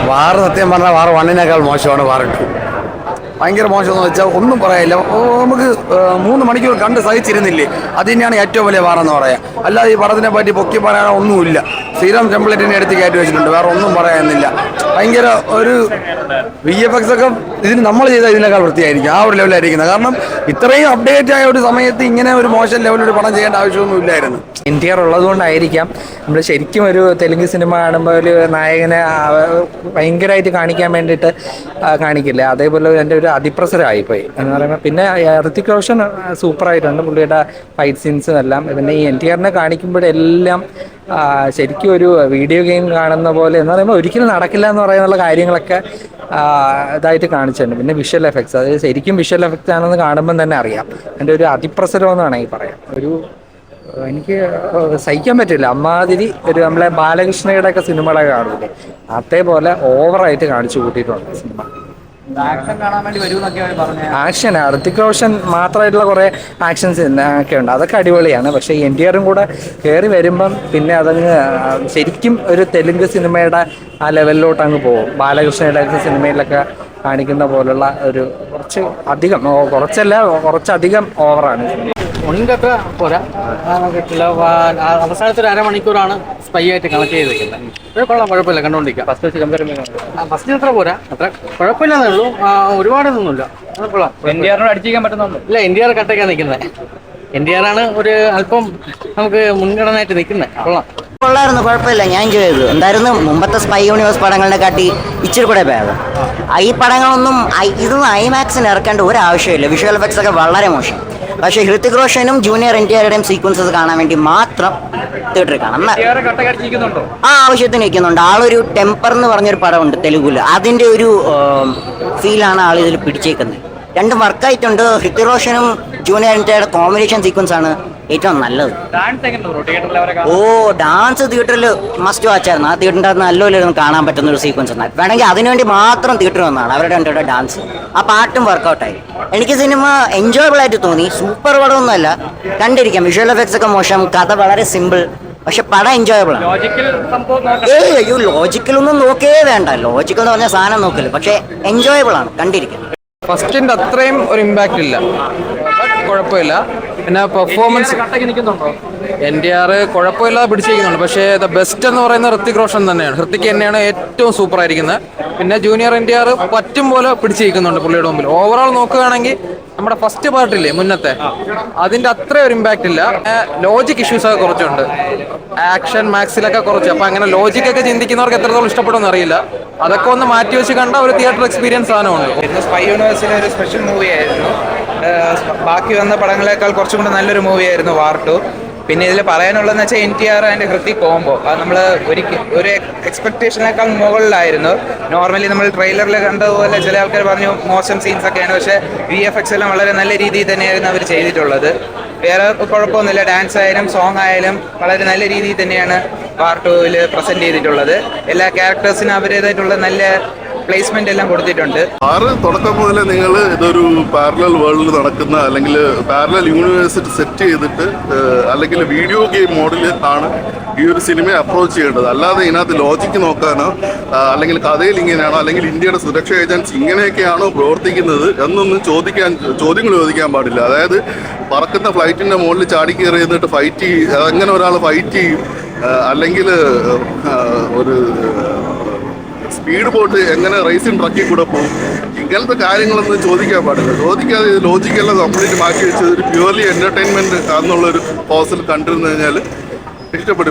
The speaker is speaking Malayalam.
വാർ സത്യം പറഞ്ഞാൽ വാർ 1 മോശമാണ് വാർ 2. ഭയങ്കര മോശമെന്ന് വെച്ചാൽ ഒന്നും പറയാനില്ല. നമുക്ക് 3 മണിക്കൂർ കണ്ട് സഹിച്ചിരുന്നില്ലേ, അത് തന്നെയാണ് ഏറ്റവും വലിയ വാറെന്ന് പറയാം. അല്ലാതെ ഈ പടത്തിനെ പറ്റി പൊക്കി പറയാനോ ഒന്നുമില്ല. സ്ഥിരം ടെംപ്ലേറ്റിനെ എടുത്ത് കയറ്റി വെച്ചിട്ടുണ്ട്, വേറെ ഒന്നും പറയാനില്ല. ഭയങ്കര ഒരു VFX ഒക്കെ ഇതിന് നമ്മൾ ചെയ്ത ഇതിനേക്കാൾ വൃത്തിയായിരിക്കും, ആ ഒരു ലെവലായിരിക്കുന്നത്. കാരണം ഇത്രയും അപ്ഡേറ്റ് ആയ ഒരു സമയത്ത് ഇങ്ങനെ ഒരു മോശം ലെവലൊരു പടം ചെയ്യേണ്ട ആവശ്യമൊന്നും ഇല്ലായിരുന്നു. NTR ഉള്ളതുകൊണ്ടായിരിക്കാം നമ്മൾ ശരിക്കും ഒരു തെലുങ്ക് സിനിമ കാണുമ്പോൾ ഒരു നായകനെ ഭയങ്കരമായിട്ട് കാണിക്കാൻ വേണ്ടിയിട്ട് കാണിക്കില്ല. അതേപോലെ എൻ്റെ ഒരു അതിപ്രസരമായിപ്പോയി എന്ന് പറയുമ്പോൾ. പിന്നെ ഋതിക് റോഷൻ സൂപ്പറായിട്ടുണ്ട്, പുള്ളിയുടെ ഫൈറ്റ് സീൻസും എല്ലാം. പിന്നെ ഈ NTRനെ കാണിക്കുമ്പോഴെല്ലാം ശരിക്കും ഒരു വീഡിയോ ഗെയിം കാണുന്ന പോലെ എന്ന് പറയുമ്പോൾ ഒരിക്കലും നടക്കില്ല എന്ന് പറയുന്നുള്ള കാര്യങ്ങളൊക്കെ ഇതായിട്ട് കാണിച്ചിട്ടുണ്ട്. പിന്നെ വിഷ്വൽ എഫക്ട്സ്, അത് ശരിക്കും വിഷ്വൽ എഫക്ട്സ് ആണെന്ന് കാണുമ്പം തന്നെ അറിയാം. എൻ്റെ ഒരു അതിപ്രസരം എന്ന് വേണമെങ്കിൽ പറയാം. എനിക്ക് സഹിക്കാൻ പറ്റില്ല. അമ്മാതിരി ഒരു നമ്മളെ ബാലകൃഷ്ണയുടെ ഒക്കെ സിനിമകളൊക്കെ കാണില്ലേ, അതേപോലെ ഓവറായിട്ട് കാണിച്ചു കൂട്ടിയിട്ടുണ്ട് സിനിമ. ആക്ഷൻ ഋതിക് റോഷൻ മാത്രമായിട്ടുള്ള കുറേ ആക്ഷൻസ് ഒക്കെ ഉണ്ട്, അതൊക്കെ അടിപൊളിയാണ്. പക്ഷേ NTRും കൂടെ കയറി വരുമ്പം പിന്നെ അതങ്ങ് ശരിക്കും ഒരു തെലുങ്ക് സിനിമയുടെ ആ ലെവലിലോട്ട് അങ്ങ് പോകും. ബാലകൃഷ്ണയുടെ സിനിമയിലൊക്കെ കാണിക്കുന്ന പോലുള്ള ഒരു കുറച്ചധികം ഓവറാണ്. ഉണ്ടൊക്കെ പോരാ, കിട്ടില്ല. അവസാനത്തെ ഒരു അരമണിക്കൂറാണ് സ്പൈ ആയിട്ട് കണക്ട് ചെയ്തിരിക്കുന്നത്. കൊള്ളാം, കുഴപ്പമില്ല, കണ്ടുകൊണ്ടിരിക്കാം. ഫസ്റ്റിന് അത്ര പോരാ, അത്ര കുഴപ്പമില്ലെന്നേ ഉള്ളൂ, ഒരുപാടൊന്നുമില്ല. കൊള്ളാം. NTRനോട് അടിച്ചിരിക്കാൻ പറ്റുന്നുണ്ടോ? ഇല്ല, NTR കട്ടൊക്കെയാണ് നിൽക്കുന്നത്. NTR ആണ് ഒരു അല്പം നമുക്ക് മുൻഗണനയായിട്ട് നിൽക്കുന്നത്. കൊള്ളായിരുന്നു, കുഴപ്പമില്ല, ഞാൻ എൻജോയ് ചെയ്തു. എന്തായിരുന്നു മുമ്പത്തെ സ്പൈ യൂണിവേഴ്സ് പടങ്ങളുടെ കാട്ടി ഇച്ചിരി കൂടെ ഭേദം. ഈ പടങ്ങളൊന്നും ഇതൊന്നും IMAXന് ഇറക്കേണ്ട ഒരു ആവശ്യമില്ല. വിഷ്വൽ എഫക്ട്സ് ഒക്കെ വളരെ മോശം. പക്ഷേ ഋതിക് റോഷനും ജൂനിയർ NTRയുടെയും സീക്വൻസസ് കാണാൻ വേണ്ടി മാത്രം തിയേറ്ററിൽ കാണാം. ആവശ്യത്തിന് വയ്ക്കുന്നുണ്ട്. ആളൊരു ടെമ്പർ എന്ന് പറഞ്ഞൊരു പടമുണ്ട് തെലുഗുല്, അതിൻ്റെ ഒരു ഫീലാണ് ആൾ ഇതിൽ പിടിച്ചേക്കുന്നത്. രണ്ടും വർക്കായിട്ടുണ്ട്. ഋതിക് റോഷനും ജൂനിയർ NTRയുടെ കോമ്പിനേഷൻ സീക്വൻസ് ആണ് ഏറ്റവും നല്ലത്. ഡാൻസ് തിയേറ്ററിൽ മസ്റ്റ് വാച്ചായിരുന്നു. ആ തിയേറ്ററിൻ്റെ അത് നല്ലപോലെ കാണാൻ പറ്റുന്ന ഒരു സീക്വൻസ് ആണ്. വേണമെങ്കിൽ അതിനുവേണ്ടി മാത്രം തിയേറ്റർ വന്നതാണ് അവരുടെ രണ്ടുപേരുടെ ഡാൻസ്. ആ പാട്ടും വർക്കൗട്ടായി. എനിക്ക് സിനിമ എൻജോയബിൾ ആയിട്ട് തോന്നി. സൂപ്പർ പടമൊന്നുമല്ല, കണ്ടിരിക്കാം. വിഷ്വൽ എഫക്ട്സ് ഒക്കെ മോശം, കഥ വളരെ സിമ്പിൾ, പക്ഷെ പടം എൻജോയബിൾ ആണ്. അയ്യോ, ലോജിക്കലൊന്നും നോക്കേ വേണ്ട. ലോജിക്കൽ എന്ന് പറഞ്ഞ സാധനം നോക്കില്ല, പക്ഷെ എൻജോയബിൾ ആണ്, കണ്ടിരിക്കാം. ഫസ്റ്റിൻ്റെ അത്രയും ഒരു ഇമ്പാക്റ്റ് ഇല്ല, കുഴപ്പമില്ല. പിന്നെ പെർഫോമൻസ് NTR കുഴപ്പമില്ലാതെ പിടിച്ചിരിക്കുന്നുണ്ട്. പക്ഷേ ദ ബെസ്റ്റ് എന്ന് പറയുന്നത് ഋതിക് റോഷൻ തന്നെയാണ്. ഋതിക് തന്നെയാണ് ഏറ്റവും സൂപ്പറായിരിക്കുന്നത്. പിന്നെ ജൂനിയർ NTR പറ്റും പോലെ പിടിച്ചിരിക്കുന്നുണ്ട് പുള്ളിയുടെ മുമ്പിൽ. ഓവറോൾ നോക്കുകയാണെങ്കിൽ നമ്മുടെ ഫസ്റ്റ് പാർട്ടില്ലേ മുന്നത്തെ, അതിൻ്റെ അത്ര ഒരു ഇമ്പാക്റ്റ് ഇല്ല. ലോജിക് ഇഷ്യൂസൊക്കെ കുറച്ചുണ്ട്, ആക്ഷൻ മാക്സിലൊക്കെ കുറച്ച്. അപ്പം അങ്ങനെ ലോജിക്കൊക്കെ ചിന്തിക്കുന്നവർക്ക് എത്രത്തോളം ഇഷ്ടപ്പെടുമെന്ന് അറിയില്ല. അതൊക്കെ ഒന്ന് മാറ്റി വെച്ച് കണ്ട ഒരു തിയേറ്റർ എക്സ്പീരിയൻസ് സാധനമുണ്ട്. സ്പൈ യൂണിവേഴ്സിലെ ഒരു സ്പെഷ്യൽ മൂവി ആയിരുന്നു. ബാക്കി വന്ന പടങ്ങളെക്കാൾ കുറച്ചും കൂടെ നല്ലൊരു മൂവിയായിരുന്നു വാർ 2. പിന്നെ ഇതിൽ പറയാനുള്ളതെന്ന് വെച്ചാൽ NTR ആൻഡ് ഋതിക് കോംബോ അത് നമ്മൾ ഒരു എക്സ്പെക്ടേഷനേക്കാൾ മുകളിലായിരുന്നു. നോർമലി നമ്മൾ ട്രെയിലറിൽ കണ്ടതുപോലെ ചില ആൾക്കാർ പറഞ്ഞു മോശം സീൻസ് ഒക്കെയാണ്, പക്ഷേ VFX എല്ലാം വളരെ നല്ല രീതിയിൽ തന്നെയായിരുന്നു അവർ ചെയ്തിട്ടുള്ളത്. വേറെ കുഴപ്പമൊന്നുമില്ല. ഡാൻസ് ആയാലും സോങ് ആയാലും വളരെ നല്ല രീതിയിൽ തന്നെയാണ് വാർ 2-ൽ പ്രസന്റ് ചെയ്തിട്ടുള്ളത്. എല്ലാ ക്യാരക്ടേഴ്സിനും അവരുടേതായിട്ടുള്ള നല്ല പ്ലേസ്മെന്റ് എല്ലാം കൊടുത്തിട്ടുണ്ട്. തുടക്കം മുതലേ നിങ്ങൾ ഇതൊരു പാരലൽ വേൾഡിൽ നടക്കുന്ന അല്ലെങ്കിൽ പാരലൽ യൂണിവേഴ്സിറ്റി സെറ്റ് ചെയ്തിട്ട് അല്ലെങ്കിൽ വീഡിയോ ഗെയിം മോഡിൽ ആണ് ഈ ഒരു സിനിമയെ അപ്രോച്ച് ചെയ്യേണ്ടത്. അല്ലാതെ ഇതിനകത്ത് ലോജിക്ക് നോക്കാനോ അല്ലെങ്കിൽ കഥയിൽ ഇങ്ങനെയാണോ അല്ലെങ്കിൽ ഇന്ത്യയുടെ സുരക്ഷാ ഏജൻസി ഇങ്ങനെയൊക്കെയാണോ പ്രവർത്തിക്കുന്നത് എന്നൊന്നും ചോദ്യങ്ങൾ ചോദിക്കാൻ പാടില്ല. അതായത് പറക്കുന്ന ഫ്ലൈറ്റിൻ്റെ മുകളിൽ ചാടി കയറി എന്നിട്ട് ഫൈറ്റ് ചെയ്യും, അങ്ങനെ ഒരാൾ ഫൈറ്റ് ചെയ്യും, അല്ലെങ്കിൽ ഒരു സ്പീഡ് ബോട്ട് എങ്ങനെ റേസിംഗ് ട്രക്കിൽ കൂടെ പോകും, ഇങ്ങനത്തെ കാര്യങ്ങളൊന്നും ചോദിക്കാൻ പാടില്ല. ചോദിക്കാതെ ഇത് ലോജിക്കെല്ലാം കംപ്ലീറ്റ് മാറ്റി വെച്ചത് ഒരു പ്യുവർലി എൻ്റർടൈൻമെൻറ്റ് എന്നുള്ളൊരു പോസിൽ കണ്ടിരുന്നു കഴിഞ്ഞാൽ ഇഷ്ടപ്പെടും.